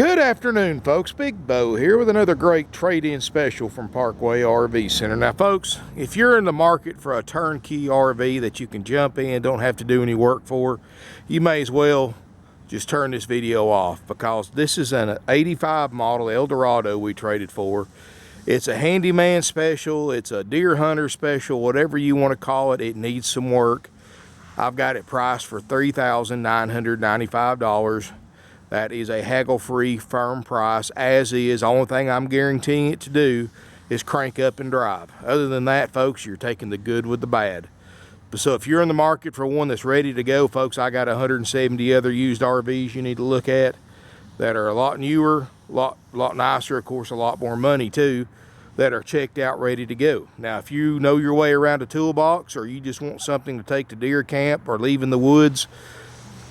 Good afternoon, folks. Big Bo here with another great trade-in special from Parkway RV Center. Now, folks, if you're in the market for a turnkey RV that you can jump in, don't have to do any work for, you may as well just turn this video off, because this is an 85 model Eldorado we traded for. It's a handyman special, it's a deer hunter special, whatever you want to call it. It needs some work. I've got it priced for $3,995. That is a haggle-free, firm price, as is. The only thing I'm guaranteeing it to do is crank up and drive. Other than that, folks, you're taking the good with the bad. So if you're in the market for one that's ready to go, folks, I got 170 other used RVs you need to look at that are a lot newer, a lot nicer, of course, a lot more money too, that are checked out, ready to go. Now, if you know your way around a toolbox, or you just want something to take to deer camp or leave in the woods,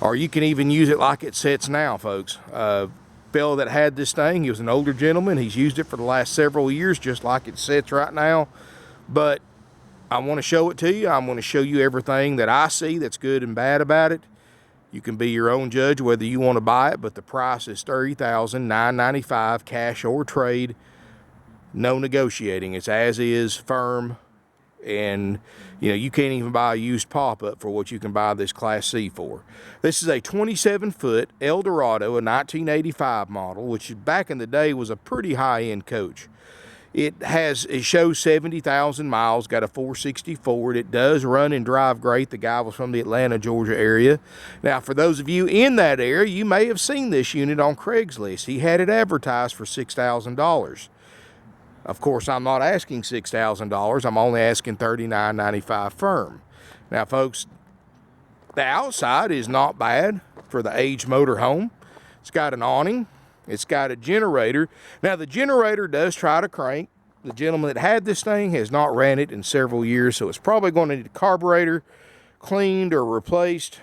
or you can even use it like it sits now, folks. Fellow that had this thing, he was an older gentleman. He's used it for the last several years, just like it sits right now. But I want to show it to you. I'm going to show you everything that I see that's good and bad about it. You can be your own judge whether you want to buy it, but the price is $30,995, cash or trade. No negotiating. It's as is, firm. And you can't even buy a used pop-up for what you can buy this Class C for. This is a 27-foot Eldorado, a 1985 model, which back in the day was a pretty high-end coach. It shows 70,000 miles, got a 460 Ford. It does run and drive great. The guy was from the Atlanta, Georgia area. Now, for those of you in that area, you may have seen this unit on Craigslist. He had it advertised for $6,000. Of course, I'm not asking $6,000. I'm only asking $39.95 firm. Now, folks, the outside is not bad for the aged motorhome. It's got an awning. It's got a generator. Now, the generator does try to crank. The gentleman that had this thing has not ran it in several years, so it's probably going to need a carburetor cleaned or replaced.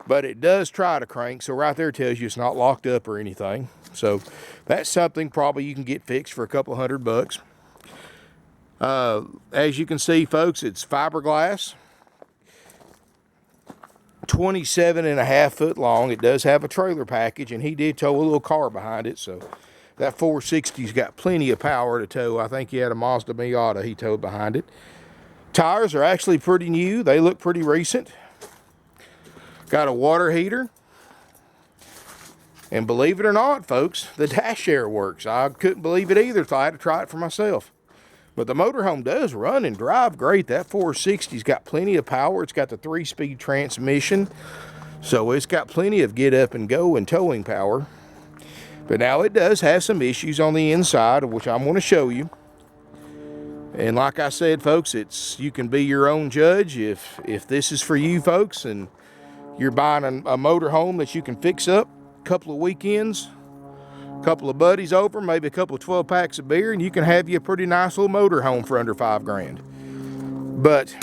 But it does try to crank, so right there tells you it's not locked up or anything. So that's something probably you can get fixed for a couple $100. As you can see, folks, it's fiberglass, 27.5 foot long. It does have a trailer package, and he did tow a little car behind it, so that 460's got plenty of power to tow. I think he had a Mazda Miata he towed behind it. Tires are actually pretty new. They look pretty recent. Got a water heater. And believe it or not, folks, the dash air works. I couldn't believe it either, so I had to try it for myself. But the motorhome does run and drive great. That 460's got plenty of power. It's got the 3-speed transmission, so it's got plenty of get up and go and towing power. But now it does have some issues on the inside, which I'm going to show you. And like I said, folks, you can be your own judge if this is for you, folks, and you're buying a motorhome that you can fix up. Couple of weekends, a couple of buddies over, maybe a couple of 12 packs of beer, and you can have you a pretty nice little motorhome for under $5,000. But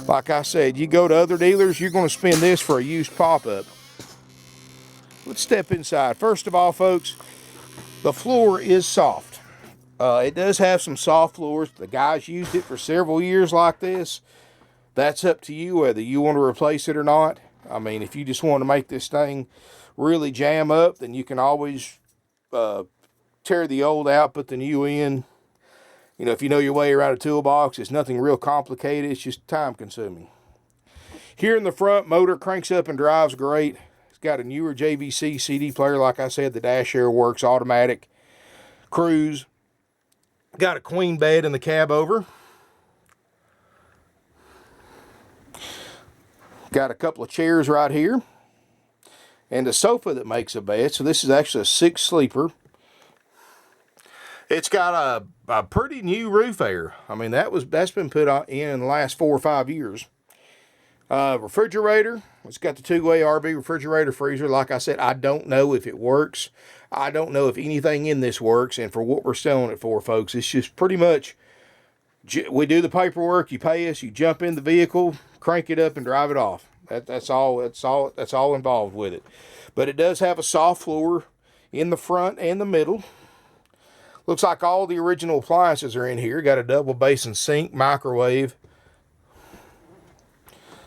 like I said, you go to other dealers, you're going to spend this for a used pop-up. Let's step inside. First of all, folks, the floor is soft. It does have some soft floors. The guys used it for several years like this. That's up to you whether you want to replace it or not. I mean, if you just want to make this thing really jam up, then you can always tear the old out, put the new in. If you know your way around a toolbox, it's nothing real complicated. It's just time consuming. Here in the front, motor cranks up and drives great. It's got a newer JVC CD player. Like I said, the dash air works, automatic cruise. Got a queen bed in the cab over. Got a couple of chairs right here, and a sofa that makes a bed. So this is actually a 6-sleeper. It's got a pretty new roof air. I mean, that's been put in the last 4 or 5 years. Refrigerator. It's got the 2-way RV refrigerator freezer. Like I said, I don't know if it works. I don't know if anything in this works. And for what we're selling it for, folks, it's just pretty much, we do the paperwork, you pay us, you jump in the vehicle, crank it up and drive it off. That's all involved with it. But it does have a soft floor in the front and the middle. Looks like all the original appliances are in here. Got a double basin sink, microwave,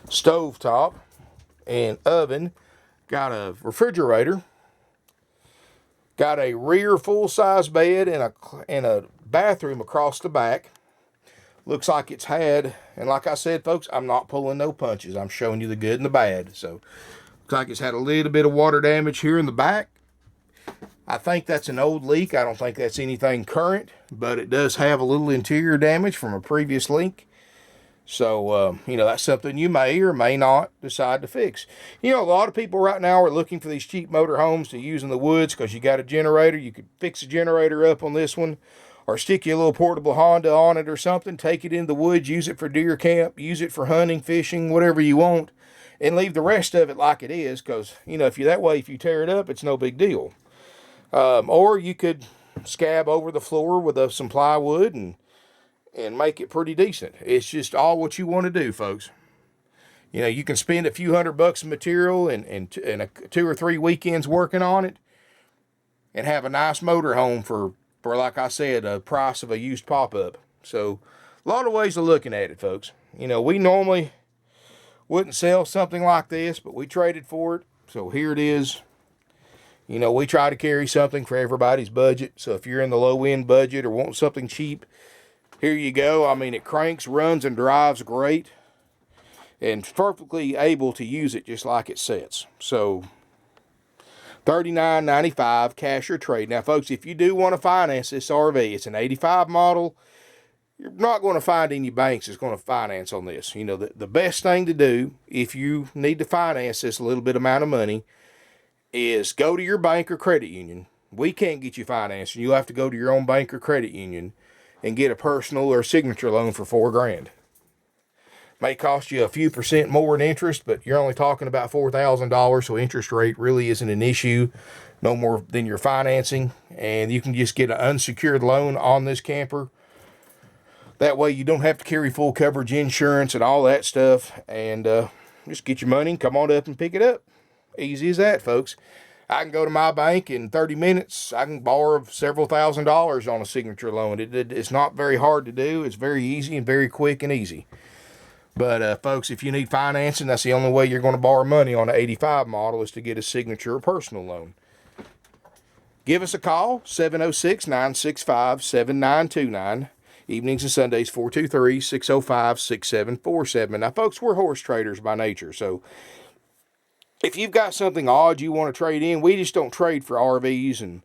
stove top, and oven. Got a refrigerator. Got a rear full-size bed and a bathroom across the back. Looks like it's had, and like I said, folks, I'm not pulling no punches. I'm showing you the good and the bad. So, looks like it's had a little bit of water damage here in the back. I think that's an old leak. I don't think that's anything current, but it does have a little interior damage from a previous leak. So, you know, that's something you may or may not decide to fix. You know, a lot of people right now are looking for these cheap motorhomes to use in the woods because you got a generator. You could fix a generator up on this one or stick you a little portable Honda on it or something. Take it in the woods, use it for deer camp, use it for hunting, fishing, whatever you want, and leave the rest of it like it is because, you know, if you tear it up, it's no big deal. Or you could scab over the floor with some plywood and make it pretty decent. It's just all what you want to do, folks. You know, you can spend a few $100 of material and 2 or 3 weekends working on it and have a nice motorhome for, like I said, a price of a used pop-up. So, a lot of ways of looking at it, folks. You know, we normally wouldn't sell something like this, but we traded for it. So, here it is. You know, we try to carry something for everybody's budget. So if you're in the low-end budget or want something cheap, here you go. I mean, it cranks, runs, and drives great. And perfectly able to use it just like it sits. So, $39.95 cash or trade. Now, folks, if you do want to finance this RV, it's an 85 model. You're not going to find any banks that's going to finance on this. You know, the best thing to do if you need to finance this little bit amount of money is go to your bank or credit union. We can't get you financing. You'll have to go to your own bank or credit union and get a personal or signature loan for $4,000. May cost you a few percent more in interest, but you're only talking about $4,000, so interest rate really isn't an issue, no more than your financing, and you can just get an unsecured loan on this camper. That way you don't have to carry full coverage insurance and all that stuff, and just get your money and come on up and pick it up. Easy as that, folks. I can go to my bank in 30 minutes. I can borrow several $1,000s on a signature loan. It's not very hard to do. It's very easy and very quick and easy. But, folks, if you need financing, that's the only way you're going to borrow money on an 85 model is to get a signature or personal loan. Give us a call, 706-965-7929. Evenings and Sundays, 423-605-6747. Now, folks, we're horse traders by nature, so if you've got something odd you want to trade in, we just don't trade for RVs and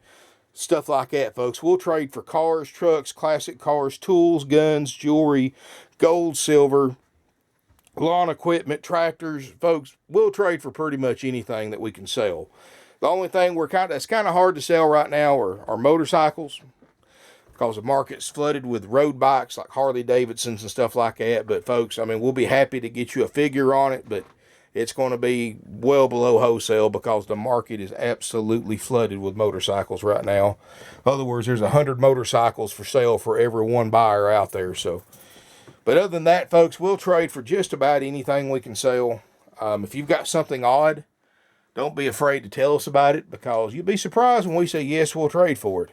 stuff like that, folks. We'll trade for cars, trucks, classic cars, tools, guns, jewelry, gold, silver, lawn equipment, tractors. Folks, we'll trade for pretty much anything that we can sell. The only thing that's kind of hard to sell right now are motorcycles because the market's flooded with road bikes like Harley Davidsons and stuff like that. But, folks, I mean, we'll be happy to get you a figure on it, but it's going to be well below wholesale because the market is absolutely flooded with motorcycles right now. In other words, there's 100 motorcycles for sale for every one buyer out there. So, but other than that, folks, we'll trade for just about anything we can sell. If you've got something odd, don't be afraid to tell us about it because you'll be surprised when we say, yes, we'll trade for it.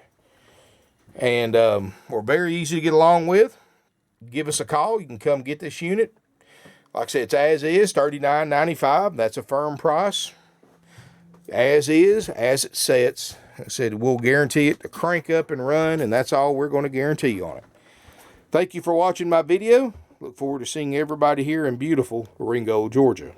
And we're very easy to get along with. Give us a call. You can come get this unit. Like I said, it's as is, $39.95. That's a firm price. As is, as it sets. I said we'll guarantee it to crank up and run, and that's all we're going to guarantee on it. Thank you for watching my video. Look forward to seeing everybody here in beautiful Ringo, Georgia.